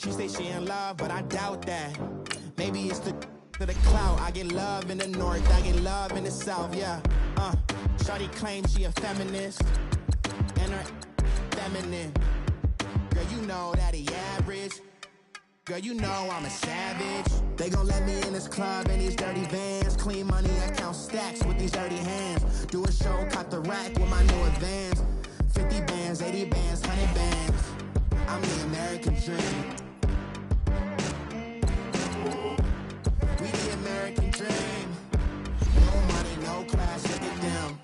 She say she in love, but I doubt that. Maybe it's the clout. I get love in the north, I get love in the south, yeah. Shawty claims she a feminist, and her feminine. Girl, you know that he average. Girl, you know I'm a savage. They gon' let me in this club in these dirty vans. Clean money, I count stacks with these dirty hands. Do a show, caught the rack with my new advance. 50 bands, 80 bands, 100 bands. I'm the American dream. We the American dream. No money, no class, look at them.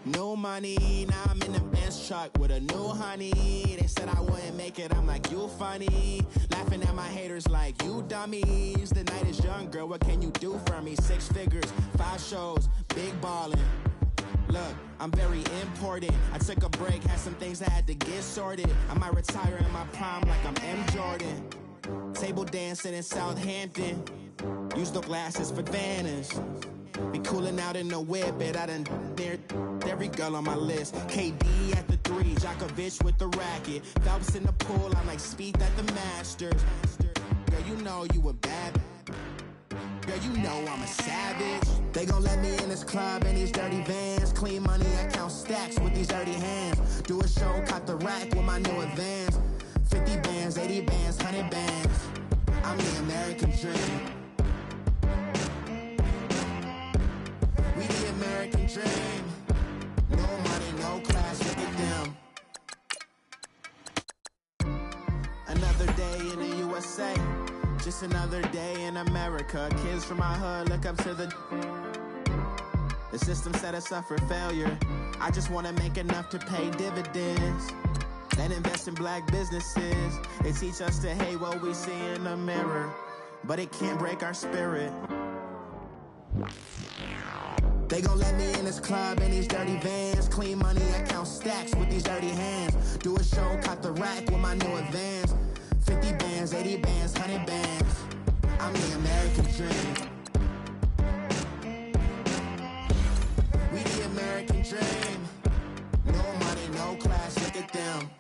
No money, now I'm in the Benz truck with a new honey. They said I wouldn't make it, I'm like, you funny. Laughing at my haters like, you dummies. The night is young, girl, what can you do for me? 6 figures, 5 shows, big ballin'. Look, I'm very important. I took a break, had some things I had to get sorted. I might retire in my prime like I'm M. Jordan. Table dancing in Southampton. Use the glasses for Vannas. Be cooling out in the whip, but I done near every girl on my list. KD at the 3, Djokovic with the racket. Phelps in the pool, I'm like Spieth at the Masters. Girl, you know you a bad. Girl, you know I'm a savage. They gon' let me in this club in these dirty vans. Clean money, I count stacks with these dirty hands. Do a show, caught the rack with my new advance. 50 bands, 80 bands, 100 bands. I'm the American dream. We the American dream. No money, no class, look at them. Another day in the USA. Just another day in America. Kids from my hood look up to the system set us up for failure. I just want to make enough to pay dividends and invest in black businesses. They teach us to hate what we see in the mirror, but it can't break our spirit. They gon' let me in this club in these dirty vans. Clean money, I count stacks with these dirty hands. Do a show, caught the rack with my new advance. 50 bands, 80 bands, 100 bands. I'm the American dream. We the American dream. No money, no class, look at them.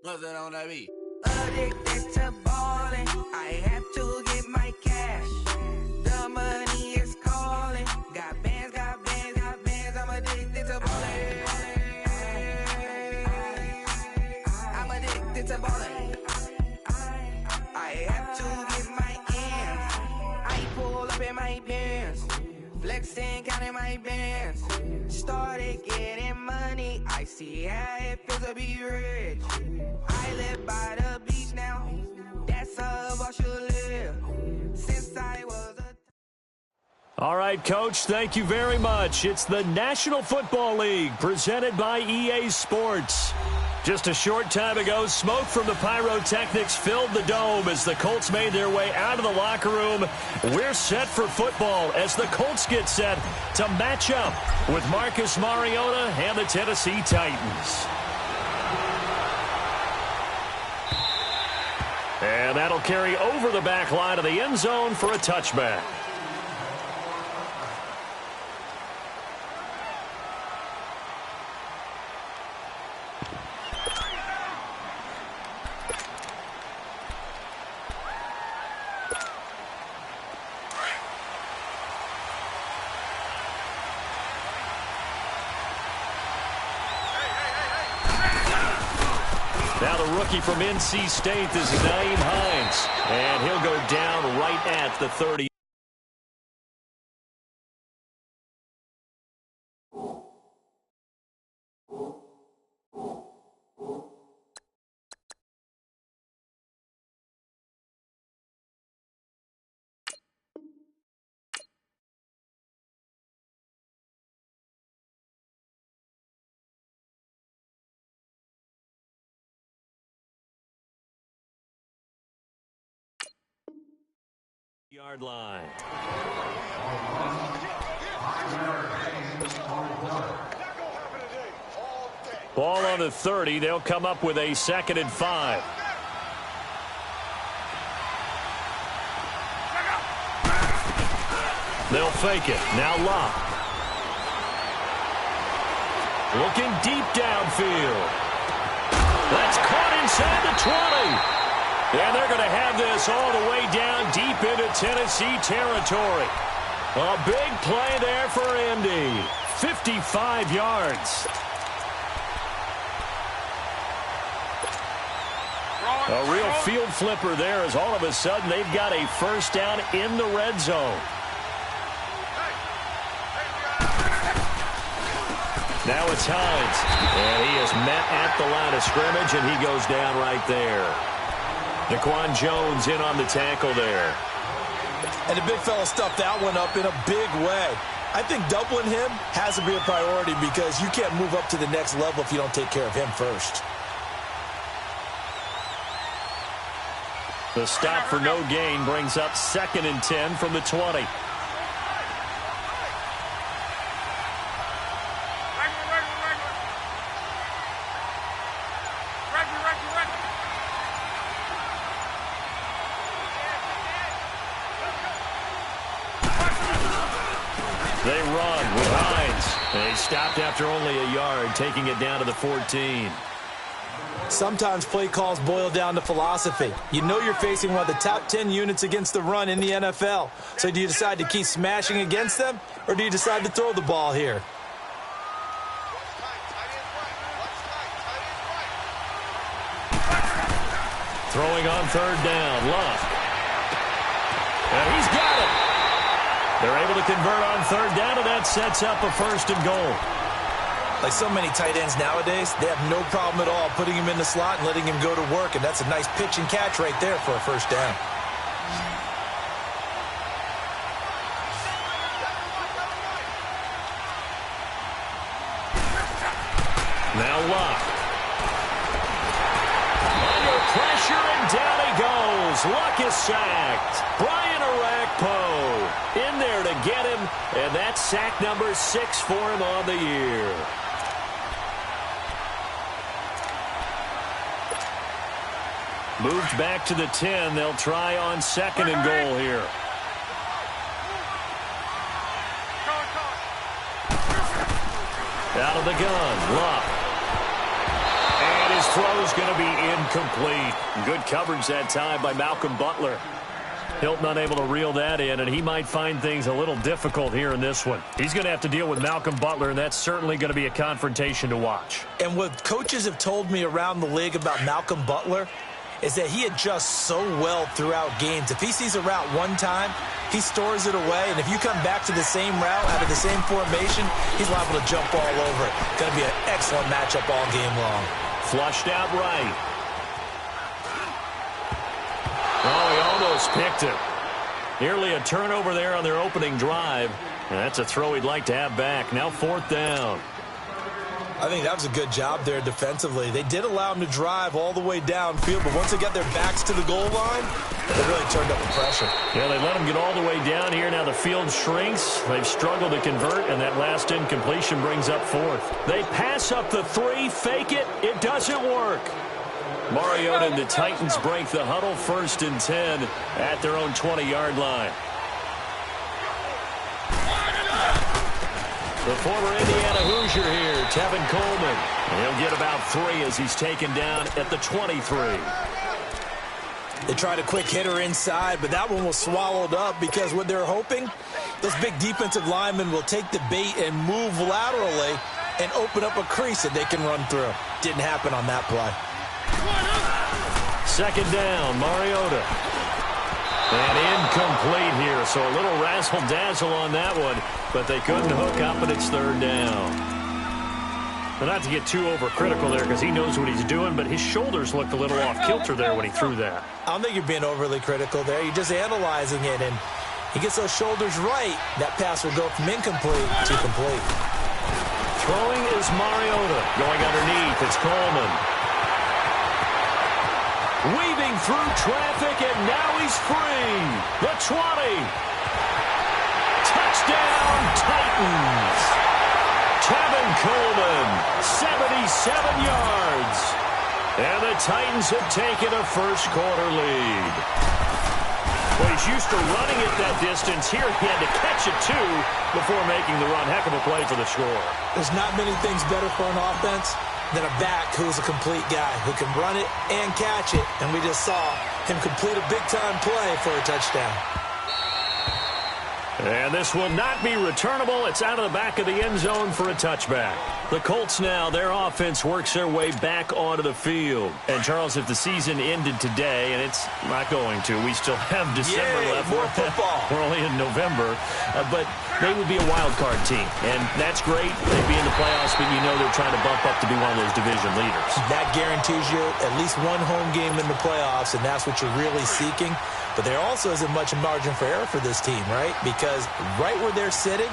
What's that on that beat? Addicted to ballin', I have to get my cash. The money is calling. Got bands, got bands, got bands. I'm addicted to ballin'. I'm addicted to ballin'. I have to get my ends. I pull up in my pants, flexing, counting my bands. Started getting money. I see how it feels to be rich. I live by the beach now. That's how I should live. Since I was a... All right, Coach, thank you very much. It's the National Football League presented by EA Sports. Just a short time ago, smoke from the pyrotechnics filled the dome as the Colts made their way out of the locker room. We're set for football as the Colts get set to match up with Marcus Mariota and the Tennessee Titans. And that'll carry over the back line of the end zone for a touchback. Now the rookie from NC State is Nyheim Hines, and he'll go down right at the 30. Yard line. Ball on the 30. They'll come up with a 2nd and 5. They'll fake it. Now Locke. Looking deep downfield. That's caught inside the 20. And they're going to have this all the way down deep into Tennessee territory. A big play there for Indy. 55 yards. A real field flipper there as all of a sudden they've got a first down in the red zone. Now it's Hines. And he is met at the line of scrimmage, and he goes down right there. Daquan Jones in on the tackle there. And the big fella stuffed that one up in a big way. I think doubling him has to be a priority because you can't move up to the next level if you don't take care of him first. The stop for no gain brings up 2nd and 10 from the 20. They run with Hines. They stopped after only a yard, taking it down to the 14. Sometimes play calls boil down to philosophy. You know you're facing one of the top 10 units against the run in the NFL. So do you decide to keep smashing against them, or do you decide to throw the ball here? Throwing on 3rd down, Locke. And he's got it. They're able to convert on 3rd down, and that sets up a 1st and goal. Like so many tight ends nowadays, they have no problem at all putting him in the slot and letting him go to work, and that's a nice pitch and catch right there for a 1st down. Now Locke. Under pressure, and down he goes. Luck is sacked. Brian Orakpo in there to get him, and that's sack number 6 for him on the year. Moved back to the 10. They'll try on 2nd and goal here. Out of the gun, Locke. And his throw is going to be incomplete. Good coverage that time by Malcolm Butler. Hilton unable to reel that in, and he might find things a little difficult here in this one. He's going to have to deal with Malcolm Butler, and that's certainly going to be a confrontation to watch. And what coaches have told me around the league about Malcolm Butler is that he adjusts so well throughout games. If he sees a route one time, he stores it away, and if you come back to the same route out of the same formation, he's liable to jump all over it. Going to be an excellent matchup all game long. Flushed out right. Oh, he almost picked it. Nearly a turnover there on their opening drive. And that's a throw he'd like to have back. Now 4th down. I think that was a good job there defensively. They did allow him to drive all the way downfield, but once they got their backs to the goal line, they really turned up the pressure. Yeah, they let him get all the way down here. Now the field shrinks. They've struggled to convert, and that last incompletion brings up 4th. They pass up the 3, fake it. It doesn't work. Mariota and the Titans break the huddle, 1st and 10 at their own 20-yard line. The former Indiana Hoosier here, Tevin Coleman. And he'll get about 3 as he's taken down at the 23. They tried a quick hitter inside, but that one was swallowed up because what they're hoping, those big defensive linemen will take the bait and move laterally and open up a crease that they can run through. Didn't happen on that play. 2nd down, Mariota. And incomplete here, so a little razzle-dazzle on that one, but they couldn't hook up, and it's 3rd down. But not to get too overcritical there because he knows what he's doing, but his shoulders looked a little off-kilter there when he threw that. I don't think you're being overly critical there. You're just analyzing it, and he gets those shoulders right. That pass will go from incomplete to complete. Throwing is Mariota. Going underneath, it's Coleman. Weaving through traffic, and now he's free. The 20. Touchdown, Titans. Tevin Coleman, 77 yards. And the Titans have taken a first quarter lead. Well, he's used to running it that distance. Here he had to catch it, too, before making the run. Heck of a play for the score. There's not many things better for an offense than a back who's a complete guy, who can run it and catch it. And we just saw him complete a big-time play for a touchdown. And this will not be returnable. It's out of the back of the end zone for a touchback. The Colts now, their offense works their way back onto the field. And, Charles, if the season ended today, and it's not going to, we still have December left. More football. We're only in November. But they would be a wild card team. And that's great. They'd be in the playoffs, but you know they're trying to bump up to be one of those division leaders. That guarantees you at least one home game in the playoffs, and that's what you're really seeking. But there also isn't much margin for error for this team, right? Because right where they're sitting,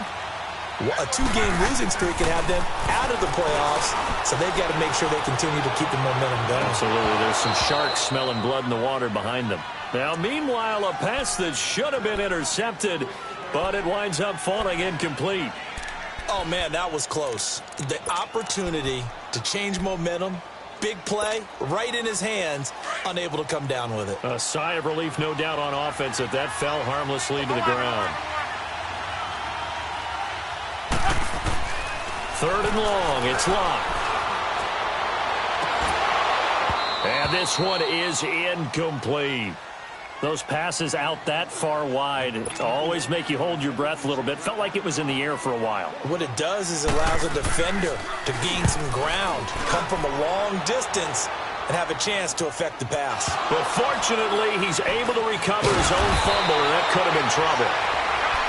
a 2-game losing streak can have them out of the playoffs, so they've got to make sure they continue to keep the momentum going. Absolutely. There's some sharks smelling blood in the water behind them. Now, meanwhile, a pass that should have been intercepted, but it winds up falling incomplete. Oh, man, that was close. The opportunity to change momentum, big play, right in his hands, unable to come down with it. A sigh of relief, no doubt, on offense that fell harmlessly to the ground. 3rd and long. It's locked. And this one is incomplete. Those passes out that far wide always make you hold your breath a little bit. Felt like it was in the air for a while. What it does is allows a defender to gain some ground, come from a long distance, and have a chance to affect the pass. But fortunately, he's able to recover his own fumble, and that could have been trouble.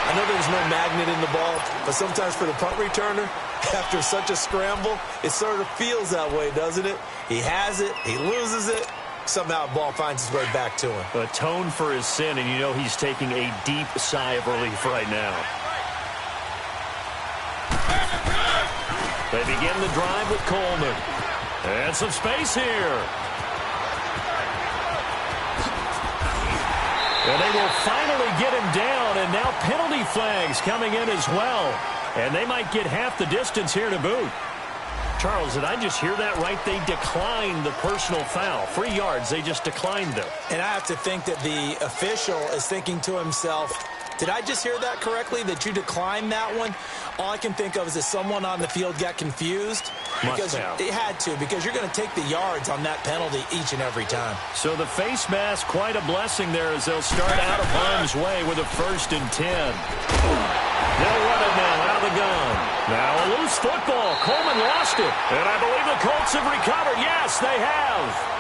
I know there's no magnet in the ball, but sometimes for the punt returner, after such a scramble, it sort of feels that way, doesn't it? He has it, he loses it, somehow the ball finds its way back to him. Atone for his sin, and you know he's taking a deep sigh of relief right now. They begin the drive with Coleman. And some space here. And they will finally get him down, and now penalty flags coming in as well. And they might get half the distance here to boot. Charles, did I just hear that right? They declined the personal foul. 3 yards, they just declined them. And I have to think that the official is thinking to himself, did I just hear that correctly, that you declined that one? All I can think of is that someone on the field got confused. Because it had to, because you're going to take the yards on that penalty each and every time. So the face mask, quite a blessing there as they'll start out of harm's way with a 1st and 10. They'll run it now out of the gun. Now a loose football. Coleman lost it. And I believe the Colts have recovered. Yes, they have.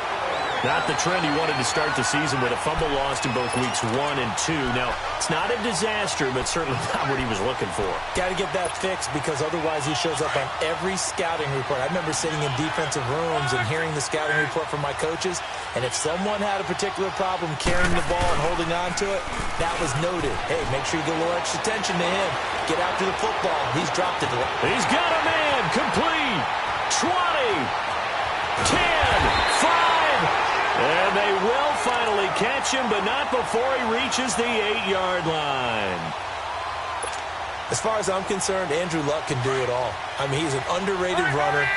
Not the trend he wanted to start the season with a fumble lost in both weeks 1 and 2. Now, it's not a disaster, but certainly not what he was looking for. Got to get that fixed because otherwise he shows up on every scouting report. I remember sitting in defensive rooms and hearing the scouting report from my coaches, and if someone had a particular problem carrying the ball and holding on to it, that was noted. Hey, make sure you get a little extra attention to him. Get after the football. He's dropped it. He's got a man. Complete. 20. 10. 5. And they will finally catch him, but not before he reaches the 8-yard line. As far as I'm concerned, Andrew Luck can do it all. I mean, he's an underrated runner,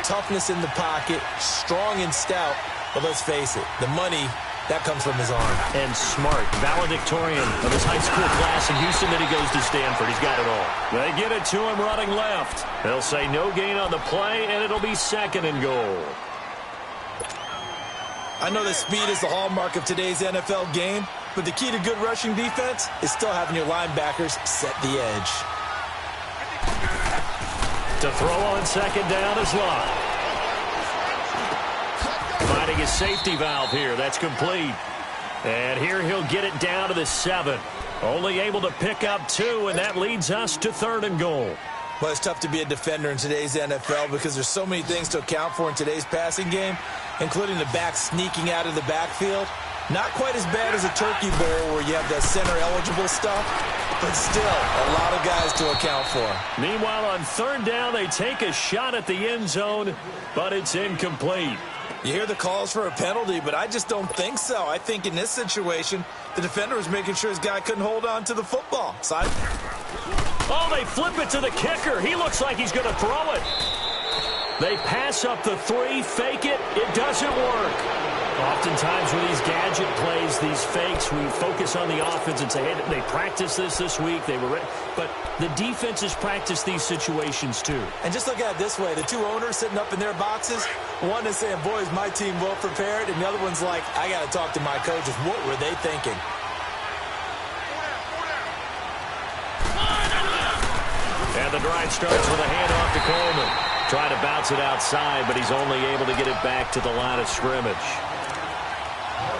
toughness in the pocket, strong and stout. But let's face it, the money, that comes from his arm. And smart, valedictorian of his high school class in Houston, then he goes to Stanford. He's got it all. They get it to him running left. They'll say no gain on the play, and it'll be 2nd and goal. I know that speed is the hallmark of today's NFL game, but the key to good rushing defense is still having your linebackers set the edge. To throw on 2nd down is Locke. Finding his safety valve here. That's complete. And here he'll get it down to the 7. Only able to pick up 2, and that leads us to 3rd and goal. Well, it's tough to be a defender in today's NFL because there's so many things to account for in today's passing game, including the back sneaking out of the backfield. Not quite as bad as a Turkey Bowl where you have that center-eligible stuff, but still a lot of guys to account for. Meanwhile, on 3rd down, they take a shot at the end zone, but it's incomplete. You hear the calls for a penalty, but I just don't think so. I think in this situation, the defender was making sure his guy couldn't hold on to the football. Oh, they flip it to the kicker. He looks like he's going to throw it. They pass up the 3, fake it. It doesn't work. Oftentimes with these gadget plays, these fakes, we focus on the offense and say, hey, they practiced this week. They were ready. But the defenses practice these situations too. And just look at it this way. The two owners sitting up in their boxes, one is saying, boy, is my team well prepared, and the other one's like, I got to talk to my coaches. What were they thinking? And the drive starts with a handoff to Coleman. Trying to bounce it outside, but he's only able to get it back to the line of scrimmage.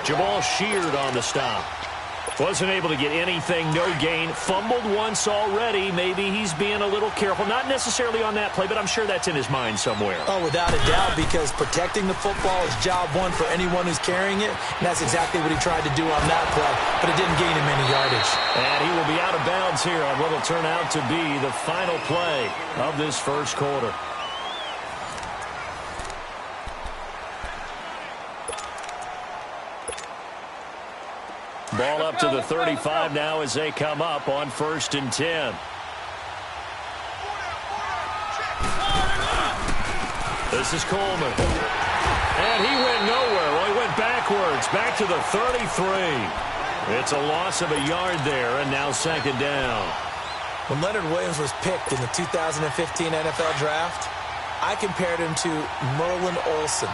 Jamal Sheard on the stop. Wasn't able to get anything, no gain. Fumbled once already. Maybe he's being a little careful. Not necessarily on that play, but I'm sure that's in his mind somewhere. Oh, without a doubt, because protecting the football is job one for anyone who's carrying it, and that's exactly what he tried to do on that play, but it didn't gain him any yardage. And he will be out of bounds here on what will turn out to be the final play of this first quarter. Ball up to the 35 now as they come up on 1st and 10. This is Coleman. And he went nowhere. Well, he went backwards, back to the 33. It's a loss of a yard there, and now 2nd down. When Leonard Williams was picked in the 2015 NFL Draft, I compared him to Merlin Olsen.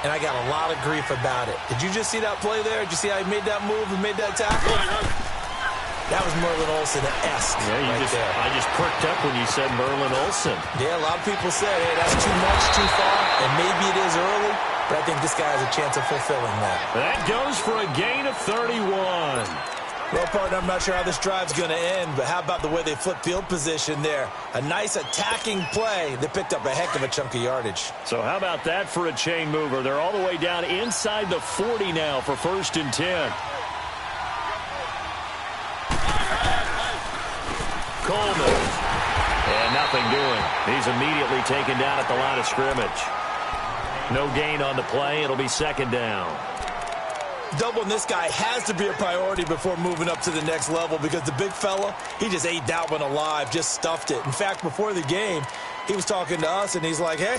And I got a lot of grief about it. Did you just see that play there? Did you see how he made that move and made that tackle? That was Merlin Olsen-esque. Yeah, I just perked up when you said Merlin Olsen. Yeah, a lot of people said, hey, that's too much, too far, and maybe it is early, but I think this guy has a chance of fulfilling that. That goes for a gain of 31. Well, partner, I'm not sure how this drive's going to end, but how about the way they flip field position there? A nice attacking play. They picked up a heck of a chunk of yardage. So how about that for a chain mover? They're all the way down inside the 40 now for 1st and 10. Coleman. And nothing doing. He's immediately taken down at the line of scrimmage. No gain on the play. It'll be 2nd down. Doubling this guy has to be a priority before moving up to the next level because the big fella, he just ate that one alive, just stuffed it. In fact, before the game, he was talking to us, and he's like, hey,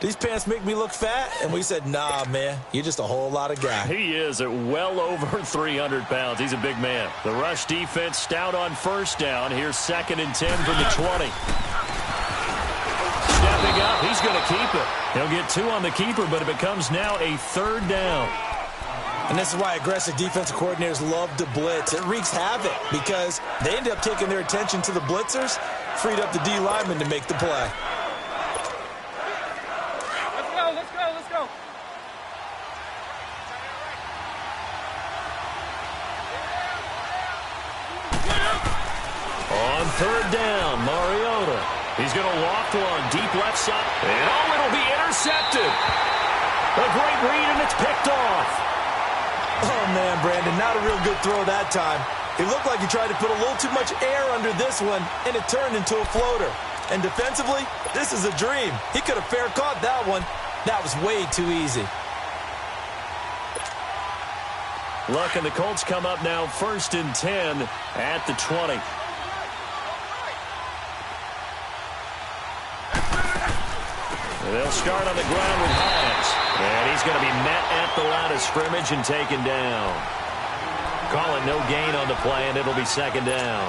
these pants make me look fat? And we said, nah, man, you're just a whole lot of guy. He is at well over 300 pounds. He's a big man. The rush defense stout on 1st down. Here's 2nd and 10 from the 20. Stepping up, he's going to keep it. He'll get 2 on the keeper, but it becomes now a 3rd down. And this is why aggressive defensive coordinators love to blitz. It wreaks havoc because they end up taking their attention to the blitzers, freed up the D lineman to make the play. Let's go. On 3rd down, Mariota. He's going to loft one deep left side. And it'll be intercepted. A great read, and it's picked off. Oh, man, Brandon, not a real good throw that time. It looked like he tried to put a little too much air under this one, and it turned into a floater. And defensively, this is a dream. He could have fair caught that one. That was way too easy. Luck, and the Colts come up now 1st and 10 at the 20. They'll start on the ground with Hines. And he's going to be met at the line of scrimmage and taken down. Calling no gain on the play, and it'll be 2nd down.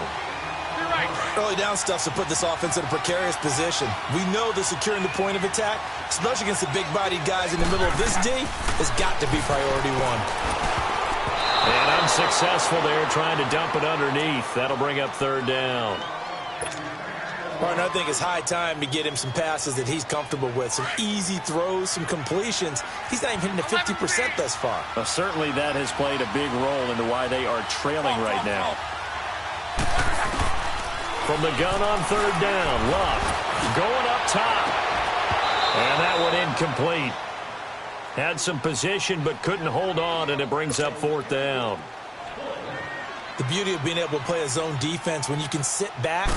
Early down stuff to put this offense in a precarious position. We know that securing the point of attack, especially against the big-bodied guys in the middle of this D, has got to be priority 1. And unsuccessful there, trying to dump it underneath. That'll bring up 3rd down. Partner, I think it's high time to get him some passes that he's comfortable with. Some easy throws, some completions. He's not even hitting the 50% thus far. Well, certainly that has played a big role into why they are trailing right now. From the gun on 3rd down, Luck going up top. And that one incomplete. Had some position but couldn't hold on, and it brings up 4th down. The beauty of being able to play a zone defense when you can sit back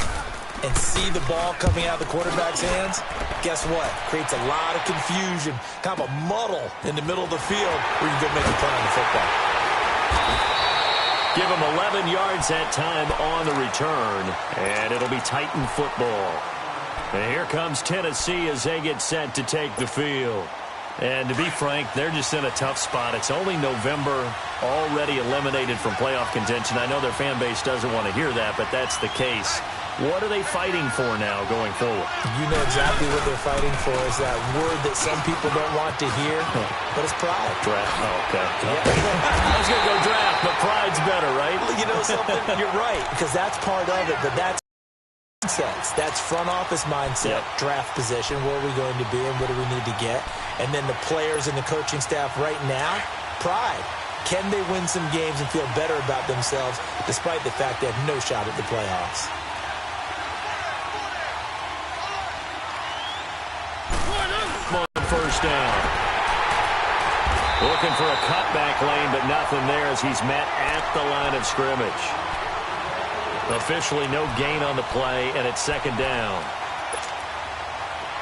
and see the ball coming out of the quarterback's hands, guess what? Creates a lot of confusion, kind of a muddle in the middle of the field where you can go make a play on the football. Give him 11 yards that time on the return, and it'll be Titan football. And here comes Tennessee as they get set to take the field. And to be frank, they're just in a tough spot. It's only November, already eliminated from playoff contention. I know their fan base doesn't want to hear that, but that's the case. What are they fighting for now going forward? You know exactly what they're fighting for is that word that some people don't want to hear, but it's pride. Draft. Oh, okay. Yeah. I was going to go draft, but pride's better, right? You know something? You're right, because that's part of it, but that's mindsets. That's front office mindset, draft position, where are we going to be and what do we need to get? And then the players and the coaching staff right now, pride. Can they win some games and feel better about themselves despite the fact they have no shot at the playoffs? First down. Looking for a cutback lane, but nothing there as he's met at the line of scrimmage. Officially no gain on the play, and it's second down.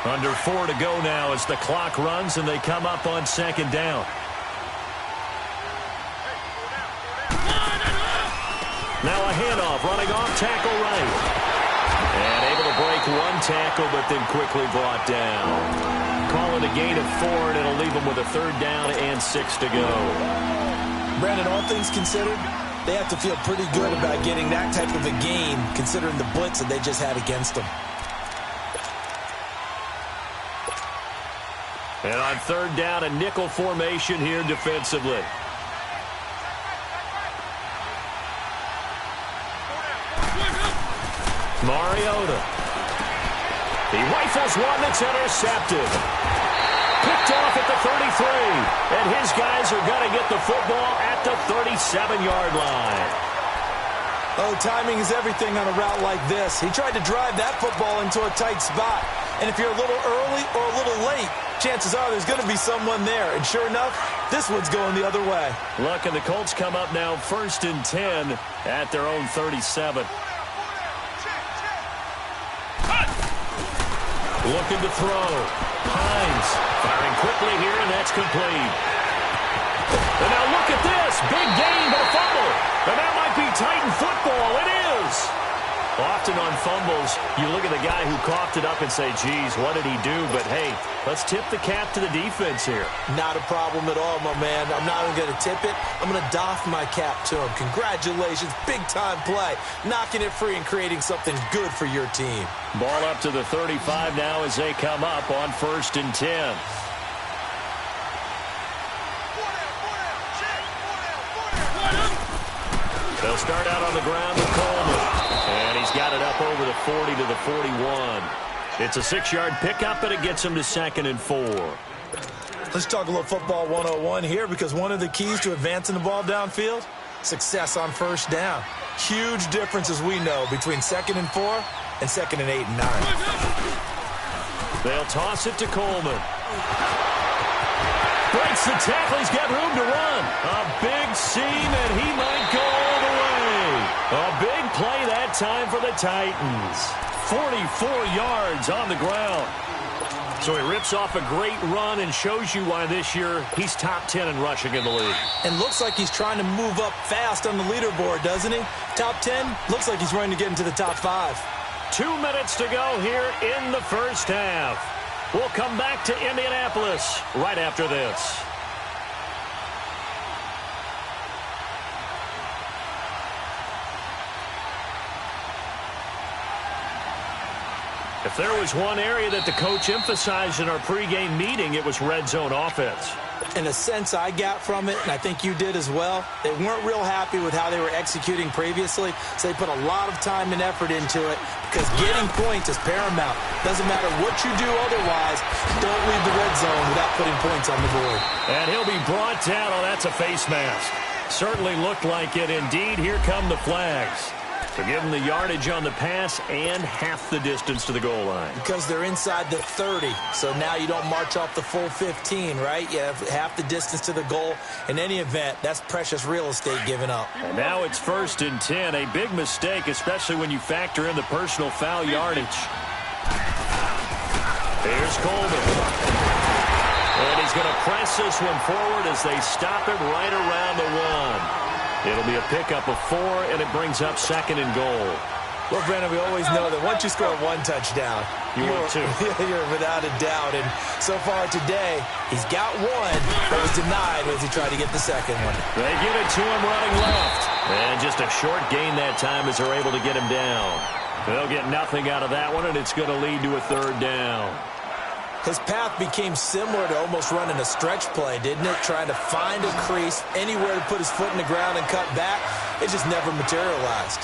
Under 4 to go now as the clock runs, and they come up on second down. Now a handoff, running off, tackle right. And able to break one tackle, but then quickly brought down. Call it a gain of 4, and it'll leave them with a third down and 6 to go. Brandon, all things considered, they have to feel pretty good about getting that type of a gain, considering the blitz that they just had against them. And on third down, a nickel formation here defensively. Mariota. He rifles one that's intercepted. Picked off at the 33. And his guys are going to get the football at the 37-yard line. Oh, timing is everything on a route like this. He tried to drive that football into a tight spot. And if you're a little early or a little late, chances are there's going to be someone there. And sure enough, this one's going the other way. Look, and the Colts come up now 1st and 10 at their own 37. Looking to throw. Hines firing quickly here, and that's complete. And now look at this. Big gain, but a fumble. And that might be Titan football. It is. Often on fumbles, you look at the guy who coughed it up and say, geez, what did he do? But, hey, let's tip the cap to the defense here. Not a problem at all, my man. I'm not even going to tip it. I'm going to doff my cap to him. Congratulations. Big-time play. Knocking it free and creating something good for your team. Ball up to the 35 now as they come up on 1st and 10. They'll start out on the ground with Coleman. And he's got it up over the 40 to the 41. It's a 6-yard pickup, and it gets him to 2nd and 4. Let's talk a little football 101 here, because one of the keys to advancing the ball downfield, success on first down. Huge difference, as we know, between 2nd and 4 and 2nd and 8 and 9. They'll toss it to Coleman. Breaks the tackle. He's got room to run. A big seam, and he might go all the way. A big play that time for the Titans. 44 yards on the ground. So he rips off a great run and shows you why this year he's top 10 in rushing in the league. And looks like he's trying to move up fast on the leaderboard, doesn't he? Top 10, looks like he's running to get into the top 5. 2 minutes to go here in the first half. We'll come back to Indianapolis right after this. If there was one area that the coach emphasized in our pregame meeting, it was red zone offense. In a sense I got from it, and I think you did as well, they weren't real happy with how they were executing previously, so they put a lot of time and effort into it, because getting points is paramount. Doesn't matter what you do otherwise, don't leave the red zone without putting points on the board. And he'll be brought down. Oh, that's a face mask. Certainly looked like it. Indeed, here come the flags. To give them the yardage on the pass and half the distance to the goal line. Because they're inside the 30, so now you don't march off the full 15, right? You have half the distance to the goal. In any event, that's precious real estate given up. And now it's 1st and 10. A big mistake, especially when you factor in the personal foul yardage. Here's Coleman. And he's going to press this one forward as they stop it right around the 1. It'll be a pickup of 4, and it brings up 2nd and goal. Well, Brandon, we always know that once you score one touchdown, You would too. You're without a doubt. And so far today, he's got one that was denied as he tried to get the second one. They give it to him running left. And just a short gain that time as they're able to get him down. They'll get nothing out of that one, and it's going to lead to a third down. His path became similar to almost running a stretch play, didn't it? Trying to find a crease, anywhere to put his foot in the ground and cut back. It just never materialized.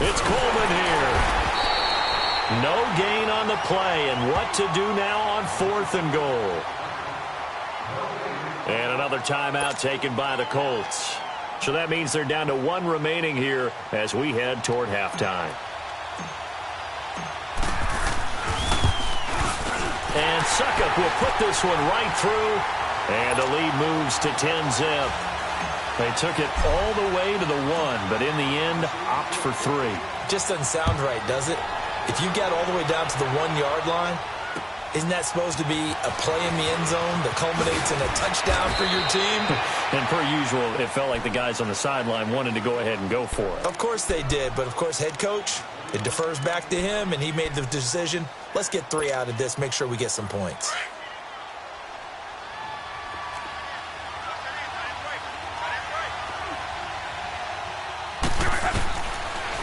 It's Coleman here. No gain on the play, and what to do now on 4th and goal. And another timeout taken by the Colts. So that means they're down to 1 remaining here as we head toward halftime. And Succop will put this one right through, and the lead moves to 10-zip. They took it all the way to the 1, but in the end, opt for 3. Just doesn't sound right, does it? If you get all the way down to the 1-yard line, isn't that supposed to be a play in the end zone that culminates in a touchdown for your team? And per usual, it felt like the guys on the sideline wanted to go ahead and go for it. Of course they did, but of course head coach, it defers back to him, and he made the decision. Let's get 3 out of this, make sure we get some points.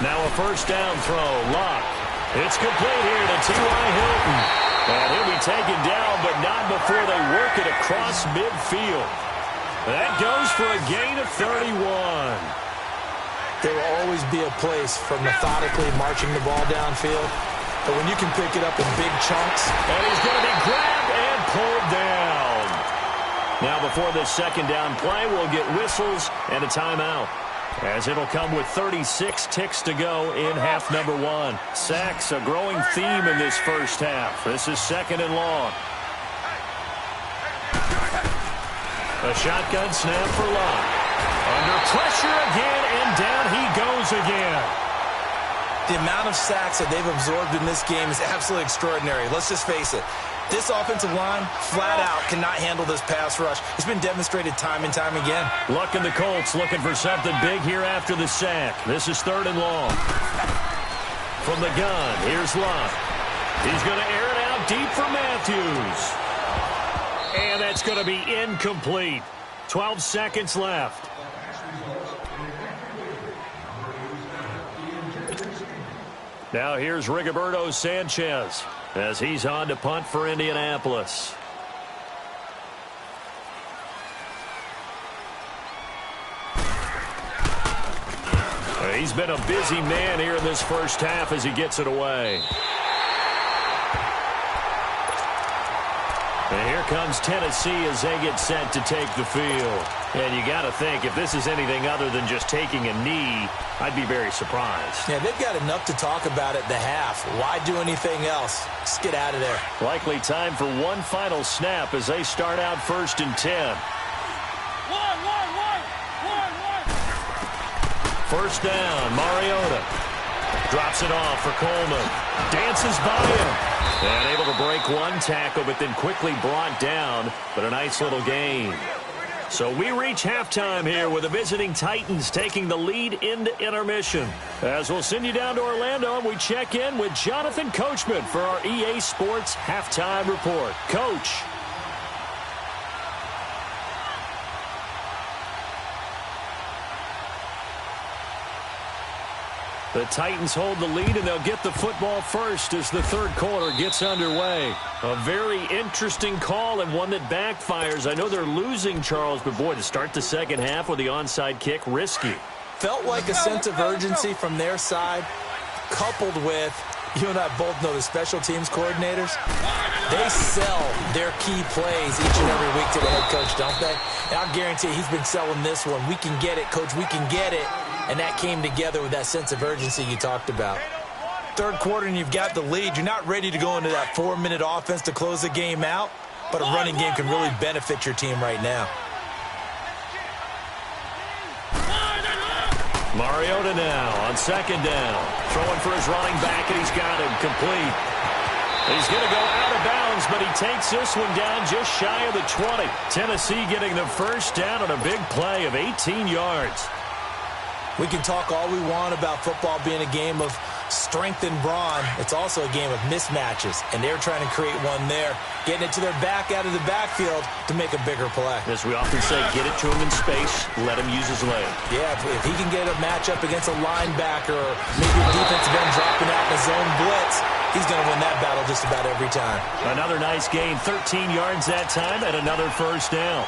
Now a first down throw. Locke. It's complete here to T.Y. Hilton. And he'll be taken down, but not before they work it across midfield. That goes for a gain of 31. There will always be a place for methodically marching the ball downfield. But when you can pick it up in big chunks. And he's going to be grabbed and pulled down. Now before this second down play, we'll get whistles and a timeout, as it'll come with 36 ticks to go in half number 1. Sacks, a growing theme in this first half. This is 2nd and long. A shotgun snap for Locke. Under pressure again, and down he goes again. The amount of sacks that they've absorbed in this game is absolutely extraordinary. Let's just face it. This offensive line, flat out, cannot handle this pass rush. It's been demonstrated time and time again. Luck and the Colts looking for something big here after the sack. This is 3rd and long. From the gun, here's Luck. He's going to air it out deep for Matthews. And that's going to be incomplete. 12 seconds left. Now here's Rigoberto Sanchez as he's on to punt for Indianapolis. He's been a busy man here in this first half as he gets it away. And here comes Tennessee as they get set to take the field. And you got to think, if this is anything other than just taking a knee, I'd be very surprised. Yeah, they've got enough to talk about at the half. Why do anything else? Just get out of there. Likely time for one final snap as they start out 1st and 10. First down, Mariota. Drops it off for Coleman. Dances by him. And able to break one tackle, but then quickly brought down. But a nice little gain. So we reach halftime here with the visiting Titans taking the lead into intermission. As we'll send you down to Orlando, and we check in with Jonathan Coachman for our EA Sports Halftime Report. Coach. The Titans hold the lead, and they'll get the football first as the third quarter gets underway. A very interesting call and one that backfires. I know they're losing, Charles, but boy, to start the second half with the onside kick, risky. Felt like a sense of urgency from their side, coupled with, you and I both know the special teams coordinators, they sell their key plays each and every week to the head coach, don't they? And I'll guarantee he's been selling this one. We can get it, coach, we can get it. And that came together with that sense of urgency you talked about. Third quarter and you've got the lead. You're not ready to go into that 4-minute offense to close the game out, but a running game can really benefit your team right now. Mariota now on second down. Throwing for his running back, and he's got him complete. He's going to go out of bounds, but he takes this one down just shy of the 20. Tennessee getting the first down on a big play of 18 yards. We can talk all we want about football being a game of strength and brawn. It's also a game of mismatches, and they're trying to create one there, getting it to their back out of the backfield to make a bigger play. As we often say, get it to him in space, let him use his leg. Yeah, if he can get a matchup against a linebacker or maybe a defensive end dropping out in a zone blitz, he's going to win that battle just about every time. Another nice gain, 13 yards that time, and another first down.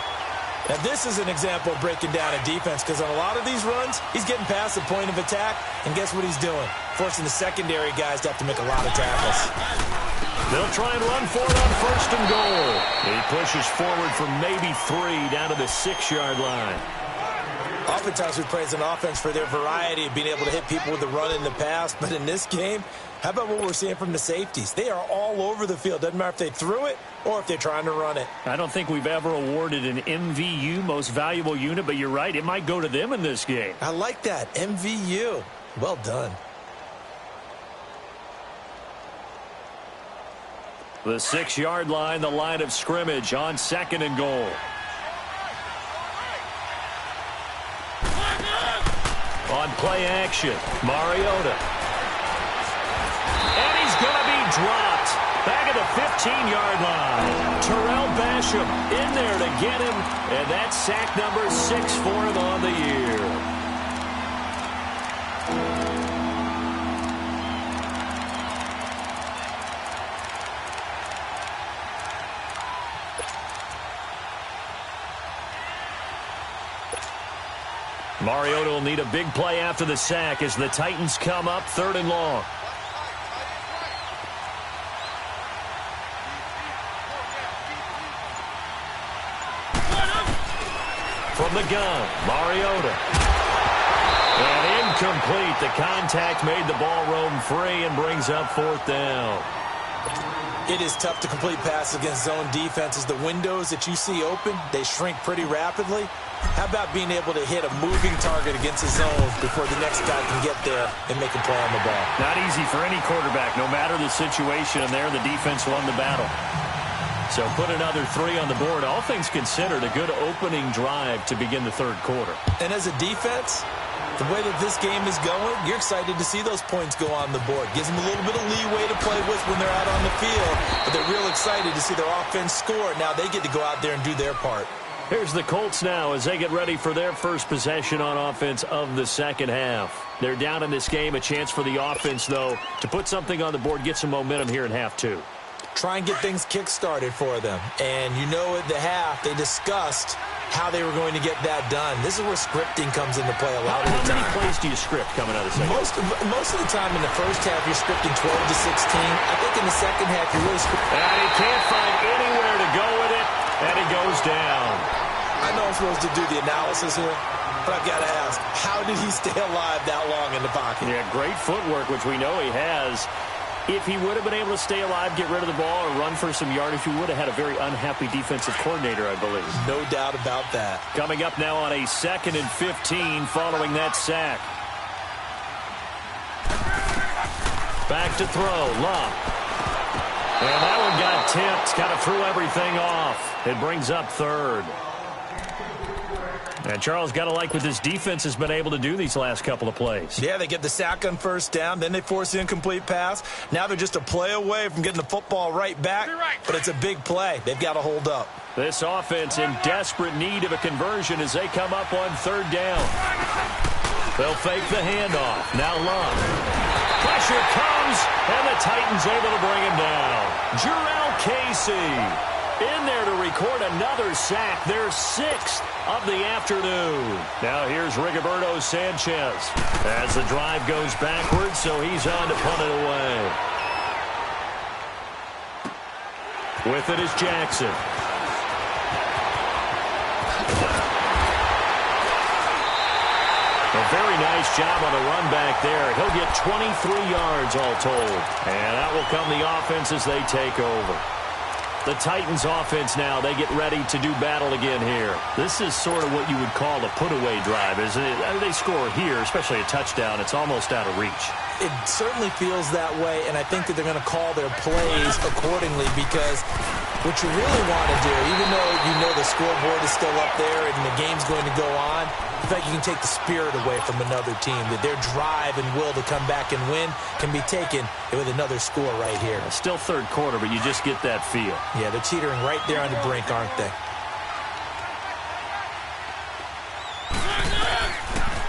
Now, this is an example of breaking down a defense because on a lot of these runs, he's getting past the point of attack, and guess what he's doing? Forcing the secondary guys to have to make a lot of tackles. They'll try and run for it on first and goal. He pushes forward for maybe 3 down to the 6-yard line. Oftentimes we praise an offense for their variety of being able to hit people with the run in the pass, but in this game, how about what we're seeing from the safeties? They are all over the field. Doesn't matter if they threw it or if they're trying to run it. I don't think we've ever awarded an MVU, most valuable unit, but you're right, it might go to them in this game. I like that, MVU. Well done. The 6-yard line, the line of scrimmage on second and goal. On play action, Mariota. And he's going to be dropped. Back at the 15-yard line. Terrell Basham in there to get him. And that's sack number 6 for him on the year. Mariota will need a big play after the sack as the Titans come up 3rd and long. From the gun, Mariota. And incomplete. The contact made the ball roam free and brings up 4th down. It is tough to complete passes against zone defenses. The windows that you see open, they shrink pretty rapidly. How about being able to hit a moving target against a zone before the next guy can get there and make a play on the ball? Not easy for any quarterback, no matter the situation, and there the defense won the battle. So put another 3 on the board. All things considered, a good opening drive to begin the 3rd quarter. And as a defense, the way that this game is going, you're excited to see those points go on the board. Gives them a little bit of leeway to play with when they're out on the field, but they're real excited to see their offense score. Now they get to go out there and do their part. Here's the Colts now as they get ready for their first possession on offense of the second half. They're down in this game. A chance for the offense, though, to put something on the board, get some momentum here in half 2. Try and get things kick-started for them. And you know at the half, they discussed how they were going to get that done. This is where scripting comes into play a lot of the time. How many plays do you script coming out of the second half? Most of the time in the first half, you're scripting 12 to 16. I think in the second half, you're really scripting. And he can't find anywhere to go with it, and he goes down. I know I'm supposed to do the analysis here, but I've got to ask, how did he stay alive that long in the pocket? Yeah, great footwork, which we know he has. If he would have been able to stay alive, get rid of the ball, or run for some yardage, he would have had a very unhappy defensive coordinator, I believe. No doubt about that. Coming up now on a 2nd and 15 following that sack. Back to throw, Love. And that one got tipped, kind of threw everything off. It brings up 3rd. And Charles, got to like what this defense has been able to do these last couple of plays. Yeah, they get the sack on first down, then they force the incomplete pass. Now they're just a play away from getting the football right back, but it's a big play. They've got to hold up. This offense in desperate need of a conversion as they come up on 3rd down. They'll fake the handoff. Now Love. Pressure comes, and the Titans able to bring him down. Jurrell Casey in there to record another sack, their 6th of the afternoon. Now here's Rigoberto Sanchez as the drive goes backwards, so he's on to punt it away. With it is Jackson. A very nice job on the run back there. He'll get 23 yards all told. And out will come the offense as they take over. The Titans offense now, they get ready to do battle again here. This is sort of what you would call a put-away drive, isn't it? They score here, especially a touchdown. It's almost out of reach. It certainly feels that way, and I think that they're going to call their plays accordingly because what you really want to do, even though you know the scoreboard is still up there and the game's going to go on, in fact, you can take the spirit away from another team, that their drive and will to come back and win can be taken with another score right here. Still third quarter, but you just get that feel. Yeah, they're teetering right there on the brink, aren't they?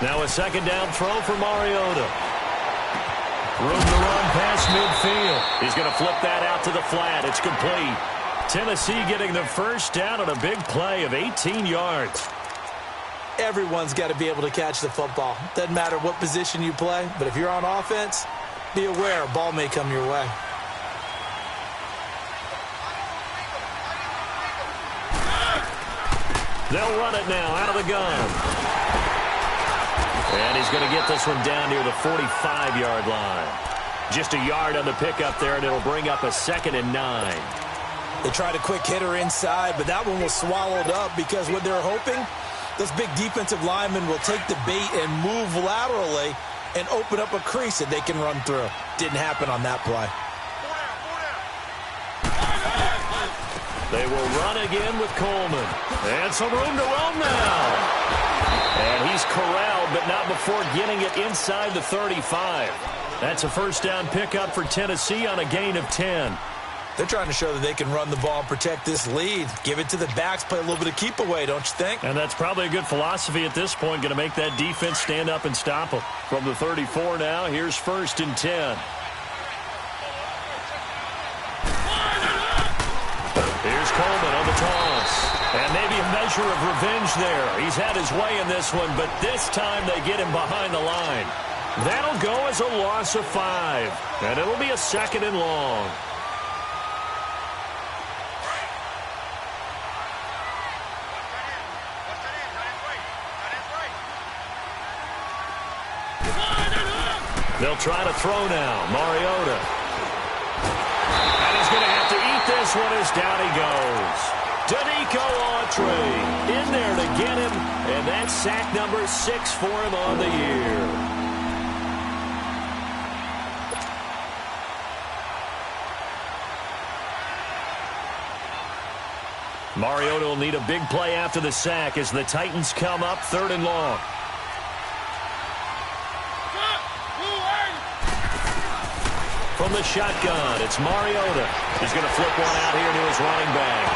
Now a second down throw for Mariota. Room to run past midfield. He's going to flip that out to the flat. It's complete. Tennessee getting the first down on a big play of 18 yards. Everyone's got to be able to catch the football. Doesn't matter what position you play, but if you're on offense, be aware a ball may come your way. They'll run it now out of the gun. And he's going to get this one down near the 45-yard line. Just a yard on the pickup there, and it'll bring up a 2nd and 9. They tried a quick hitter inside, but that one was swallowed up because what they're hoping, those big defensive linemen will take the bait and move laterally and open up a crease that they can run through. Didn't happen on that play. They will run again with Coleman. And some room to roam now. And he's corralled, but not before getting it inside the 35. That's a first down pickup for Tennessee on a gain of 10. They're trying to show that they can run the ball and protect this lead. Give it to the backs, play a little bit of keep away, don't you think? And that's probably a good philosophy at this point, going to make that defense stand up and stop them. From the 34 now, here's 1st and 10. Here's Coleman on the toss. And maybe a measure of revenge there. He's had his way in this one, but this time they get him behind the line. That'll go as a loss of 5. And it'll be a 2nd and long. They'll try to throw now. Mariota. And he's going to have to eat this one as down he goes. Danico Autry in there to get him. And that's sack number 6 for him on the year. Mariota will need a big play after the sack as the Titans come up 3rd and long. From the shotgun, it's Mariota. He's going to flip one out here to his running back.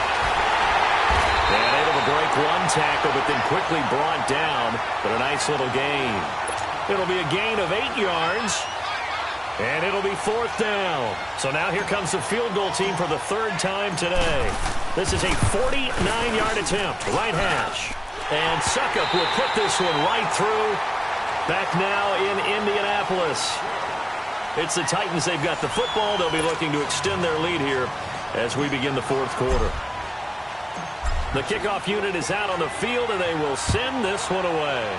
And able to break one tackle, but then quickly brought down. But a nice little gain. It'll be a gain of 8 yards. And it'll be 4th down. So now here comes the field goal team for the 3rd time today. This is a 49-yard attempt, right hash. And Suckup will put this one right through. Back now in Indianapolis. It's the Titans. They've got the football. They'll be looking to extend their lead here as we begin the 4th quarter. The kickoff unit is out on the field, and they will send this one away.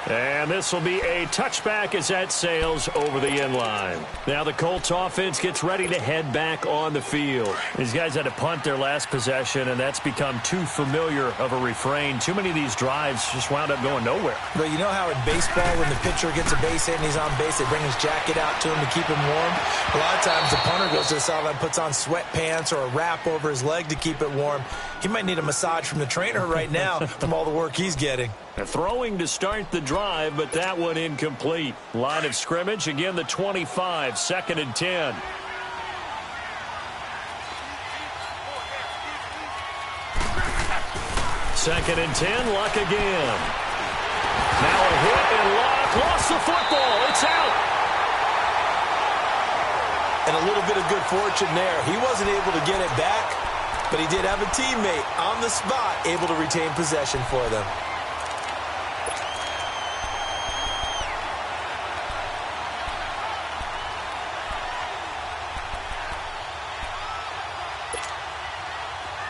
And this will be a touchback as that sails over the end line. Now the Colts offense gets ready to head back on the field. These guys had to punt their last possession, and that's become too familiar of a refrain. Too many of these drives just wound up going nowhere. But you know how in baseball, when the pitcher gets a base hit and he's on base, they bring his jacket out to him to keep him warm? A lot of times the punter goes to the sideline, puts on sweatpants or a wrap over his leg to keep it warm. He might need a massage from the trainer right now from all the work he's getting. Throwing to start the drive, but that one incomplete. Line of scrimmage, again the 25, 2nd and 10. Second and 10, Luck again. Now a hit and Luck lost the football. It's out. And a little bit of good fortune there. He wasn't able to get it back, but he did have a teammate on the spot able to retain possession for them.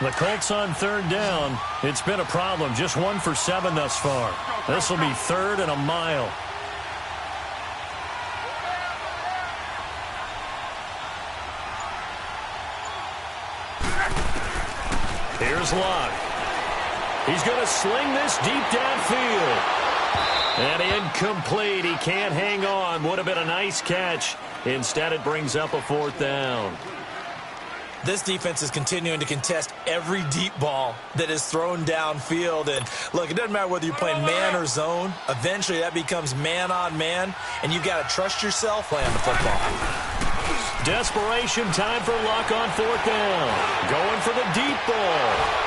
The Colts on 3rd down. It's been a problem. Just 1 for 7 thus far. This will be 3rd and a mile. Here's Luck. He's going to sling this deep downfield. And incomplete. He can't hang on. Would have been a nice catch. Instead, it brings up a 4th down. This defense is continuing to contest every deep ball that is thrown downfield. And, look, it doesn't matter whether you're playing man or zone. Eventually, that becomes man on man, and you've got to trust yourself playing the football. Desperation time for Luck on 4th down. Going for the deep ball.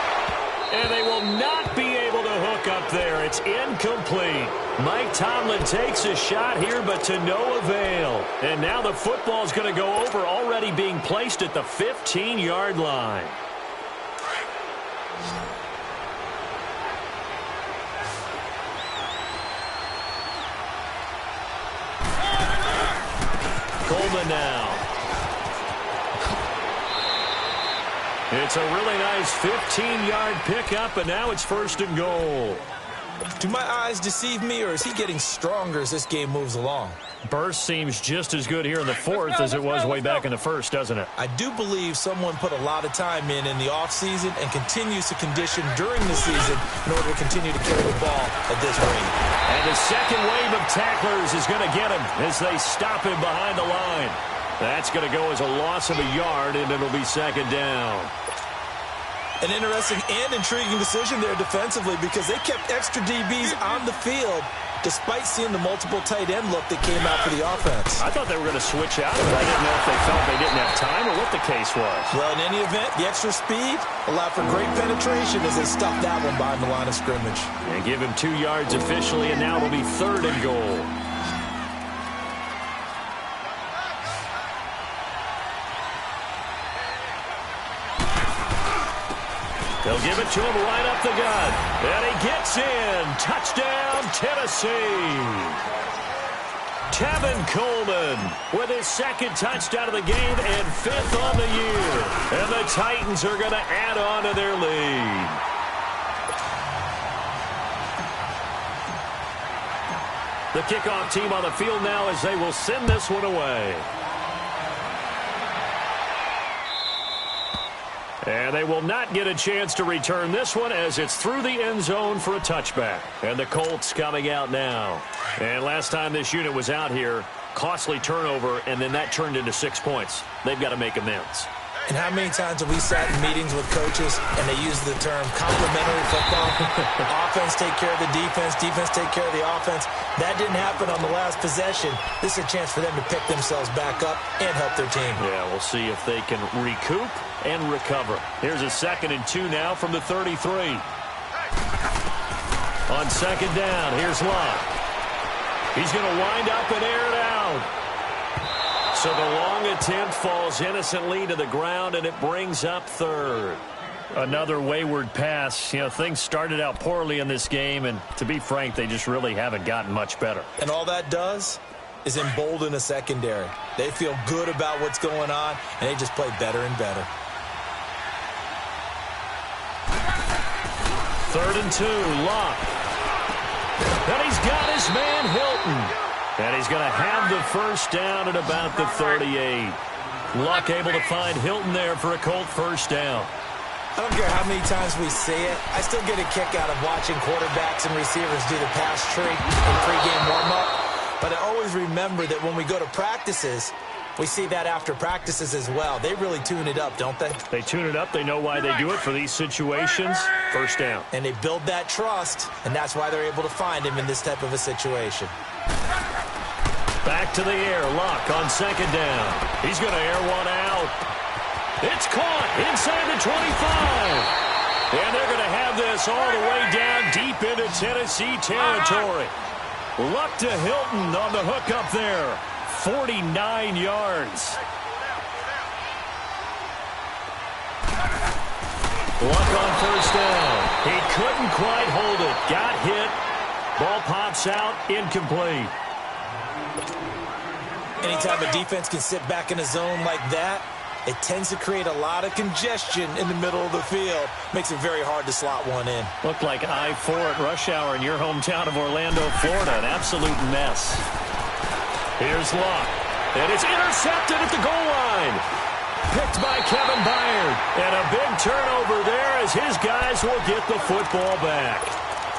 And they will not be able to hook up there. It's incomplete. Mike Tomlin takes a shot here, but to no avail. And now the football is going to go over, already being placed at the 15-yard line. Coleman now. It's a really nice 15-yard pickup, and now it's 1st and goal. Do my eyes deceive me, or is he getting stronger as this game moves along? Burst seems just as good here in the 4th as it was way back in the 1st, doesn't it? I do believe someone put a lot of time in the offseason and continues to condition during the season in order to continue to carry the ball at this rate. And the second wave of tacklers is going to get him as they stop him behind the line. That's going to go as a loss of a yard, and it'll be 2nd down. An interesting and intriguing decision there defensively, because they kept extra DBs on the field despite seeing the multiple tight end look that came out for the offense. I thought they were going to switch out, but I didn't know if they felt they didn't have time or what the case was. Well, in any event, the extra speed allowed for great penetration as they stuffed that one behind the line of scrimmage. And give him 2 yards officially, and now it'll be 3rd and goal. They'll give it to him right up the gut. And he gets in. Touchdown, Tennessee. Tevin Coleman with his 2nd touchdown of the game and 5th on the year. And the Titans are going to add on to their lead. The kickoff team on the field now as they will send this one away. And they will not get a chance to return this one as it's through the end zone for a touchback. And the Colts coming out now. And last time this unit was out here, costly turnover, and then that turned into 6 points. They've got to make amends. And how many times have we sat in meetings with coaches and they use the term complementary football? Offense take care of the defense, defense take care of the offense. That didn't happen on the last possession. This is a chance for them to pick themselves back up and help their team. Yeah, we'll see if they can recoup and recover. Here's a 2nd and 2 now from the 33. On 2nd down, here's Luck. He's going to wind up and air it out. So the long attempt falls innocently to the ground, and it brings up 3rd. Another wayward pass. You know, things started out poorly in this game, and to be frank, they just really haven't gotten much better. And all that does is embolden a secondary. They feel good about what's going on, and they just play better and better. 3rd and 2, Luck. And he's got his man Hilton. And he's going to have the 1st down at about the 38. Luck able to find Hilton there for a Colt 1st down. I don't care how many times we say it. I still get a kick out of watching quarterbacks and receivers do the pass trick in pregame warm-up. But I always remember that when we go to practices, we see that after practices as well. They really tune it up, don't they? They tune it up. They know why they do it for these situations. 1st down. And they build that trust, and that's why they're able to find him in this type of a situation. Back to the air. Luck on 2nd down. He's going to air one out. It's caught inside the 25. And they're going to have this all the way down deep into Tennessee territory. Luck to Hilton on the hook up there. 49 yards. Luck on 1st down. He couldn't quite hold it. Got hit. Ball pops out. Incomplete. Anytime a defense can sit back in a zone like that, it tends to create a lot of congestion in the middle of the field. Makes it very hard to slot one in. Looked like I-4 at rush hour in your hometown of Orlando, Florida. An absolute mess. Here's Luck. And it's intercepted at the goal line. Picked by Kevin Byard. And a big turnover there as his guys will get the football back.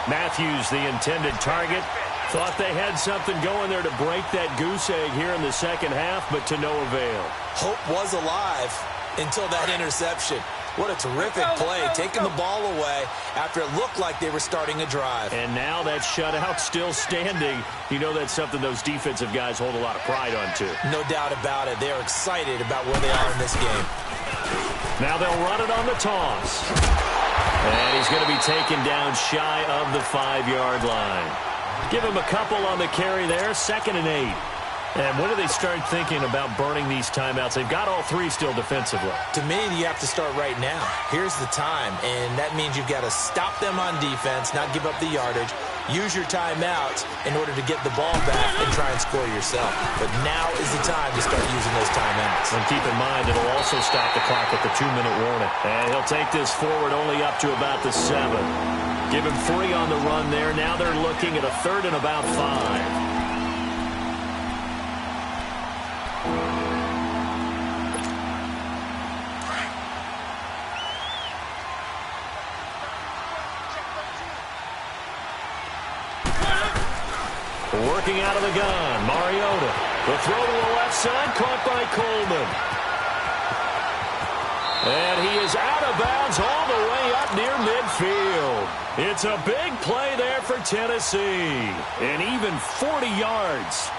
Matthews, the intended target. Thought they had something going there to break that goose egg here in the second half, but to no avail. Hope was alive until that interception. What a terrific play, taking the ball away after it looked like they were starting a drive. And now that shutout still standing. You know that's something those defensive guys hold a lot of pride on, too. No doubt about it. They are excited about where they are in this game. Now they'll run it on the toss. And he's going to be taken down shy of the 5-yard line. Give him a couple on the carry there, 2nd and 8. And when do they start thinking about burning these timeouts? They've got all 3 still defensively. To me, you have to start right now. Here's the time, and that means you've got to stop them on defense, not give up the yardage, use your timeouts in order to get the ball back and try and score yourself. But now is the time to start using those timeouts. And keep in mind, it'll also stop the clock at the 2-minute warning. And he'll take this forward only up to about the 7. Give him 3 on the run there. Now they're looking at a 3rd and about 5. Working out of the gun, Mariota. The throw to the left side, caught by Coleman. And he is out of bounds all the way up near midfield. It's a big play there for Tennessee. And even 40 yards.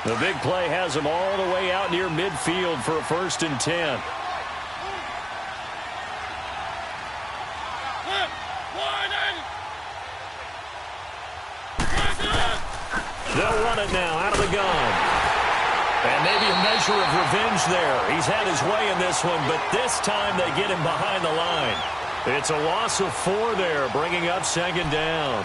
The big play has him all the way out near midfield for a 1st and 10. They'll run it now out of the gun. And maybe a measure of revenge there. He's had his way in this one, but this time they get him behind the line. It's a loss of 4 there, bringing up 2nd down.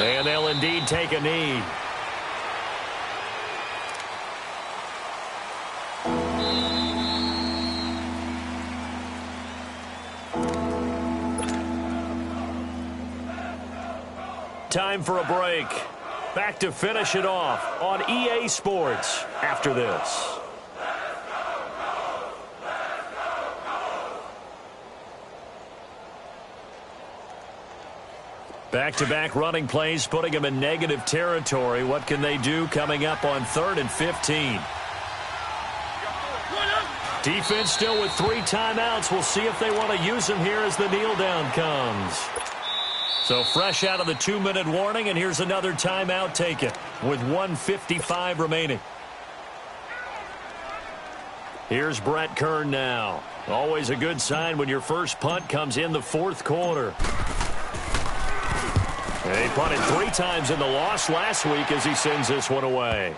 And they'll indeed take a knee. Time for a break. Back to finish it off on EA Sports after this. Back-to-back running plays, putting them in negative territory. What can they do coming up on 3rd and 15? Defense still with 3 timeouts. We'll see if they want to use them here as the kneel down comes. So fresh out of the 2-minute warning, and here's another timeout taken with 1:55 remaining. Here's Brett Kern now. Always a good sign when your first punt comes in the 4th quarter. He punted 3 times in the loss last week as he sends this one away.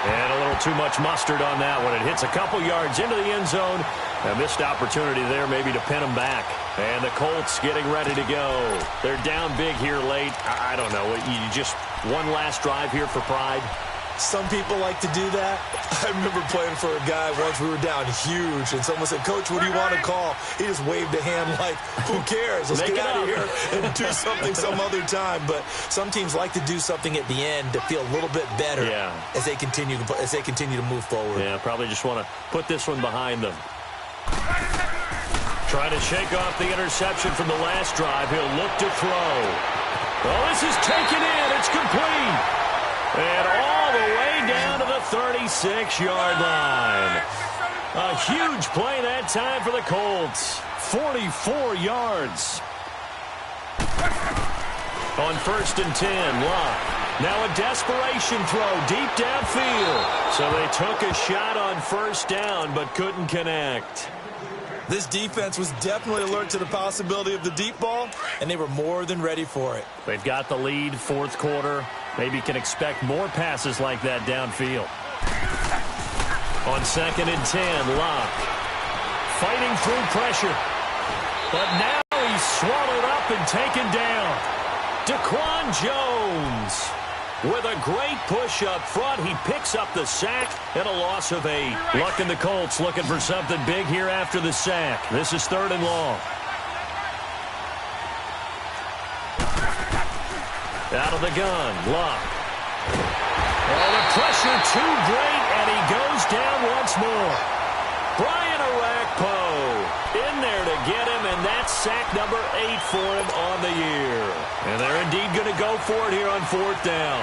And a little too much mustard on that one. It hits a couple yards into the end zone. A missed opportunity there maybe to pin him back. And the Colts getting ready to go. They're down big here late. I don't know. You just one last drive here for pride. Some people like to do that. I remember playing for a guy once. We were down huge, and someone said, "Coach, what do you want to call?" He just waved a hand like, "Who cares? Let's get out of here and do something some other time." But some teams like to do something at the end to feel a little bit better as they continue to move forward. Yeah, probably just want to put this one behind them. Trying to shake off the interception from the last drive. He'll look to throw. Well, this is taken in. It's complete. And all the way down to the 36-yard line. A huge play that time for the Colts. 44 yards. On 1st and 10, Locke. Now a desperation throw deep downfield. So they took a shot on 1st down but couldn't connect. This defense was definitely alert to the possibility of the deep ball, and they were more than ready for it. They've got the lead, 4th quarter. Maybe can expect more passes like that downfield. On 2nd and 10, Locke fighting through pressure. But now he's swallowed up and taken down. Daquan Jones with a great push up front. He picks up the sack and a loss of 8. Luck and the Colts looking for something big here after the sack. This is 3rd and long. Out of the gun, Luck. Oh, the pressure too great, and he goes down once more. Brian Orakpo in there to get him, and that's sack number 8 for him on the year. And they're indeed going to go for it here on 4th down.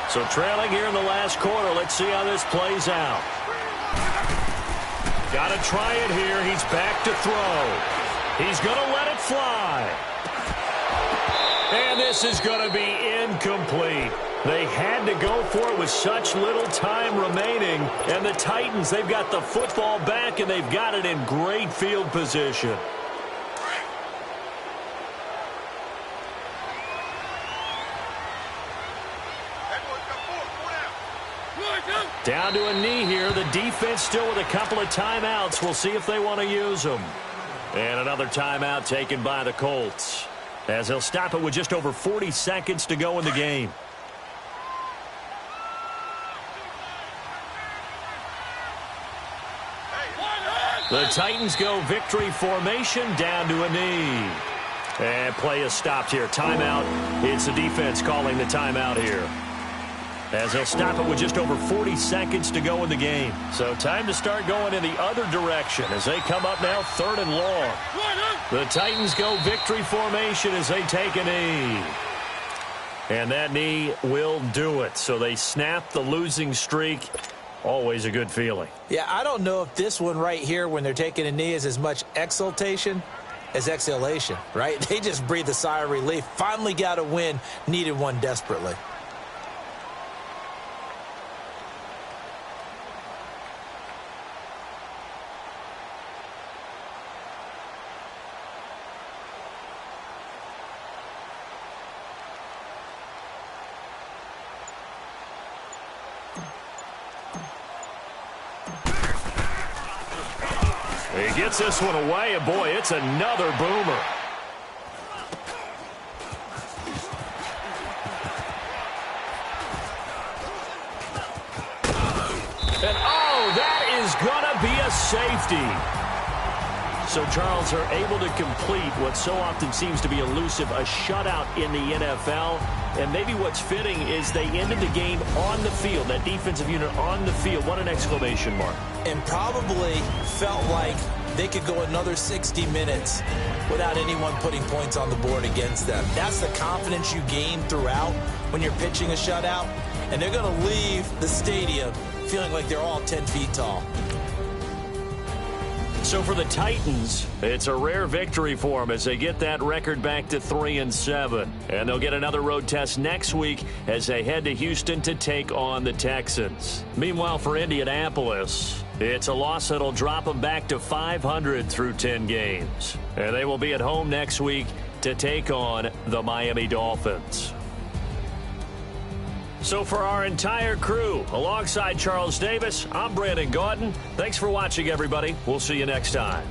So trailing here in the last quarter, let's see how this plays out. Got to try it here. He's back to throw. He's going to let it fly. And this is going to be incomplete. They had to go for it with such little time remaining. And the Titans, they've got the football back, and they've got it in great field position. Down to a knee here. The defense still with a couple of timeouts. We'll see if they want to use them. And another timeout taken by the Colts, as they'll stop it with just over 40 seconds to go in the game. The Titans go victory formation down to a knee. And play is stopped here. Timeout. It's the defense calling the timeout here, as they'll stop it with just over 40 seconds to go in the game. So time to start going in the other direction as they come up now 3rd and long. The Titans go victory formation as they take a knee. And that knee will do it. So they snap the losing streak. Always a good feeling. Yeah, I don't know if this one right here when they're taking a knee is as much exultation as exhalation, right? They just breathe a sigh of relief. Finally got a win. Needed one desperately. He gets this one away, and boy, it's another boomer. And oh, that is gonna be a safety. So Charles are able to complete what so often seems to be elusive, a shutout in the NFL. And maybe what's fitting is they ended the game on the field, that defensive unit on the field. What an exclamation mark. And probably felt like they could go another 60 minutes without anyone putting points on the board against them. That's the confidence you gain throughout when you're pitching a shutout. And they're going to leave the stadium feeling like they're all 10 feet tall. So for the Titans, it's a rare victory for them as they get that record back to 3-7. And they'll get another road test next week as they head to Houston to take on the Texans. Meanwhile, for Indianapolis, it's a loss that'll drop them back to 500 through 10 games. And they will be at home next week to take on the Miami Dolphins. So for our entire crew, alongside Charles Davis, I'm Brandon Gaudin. Thanks for watching, everybody. We'll see you next time.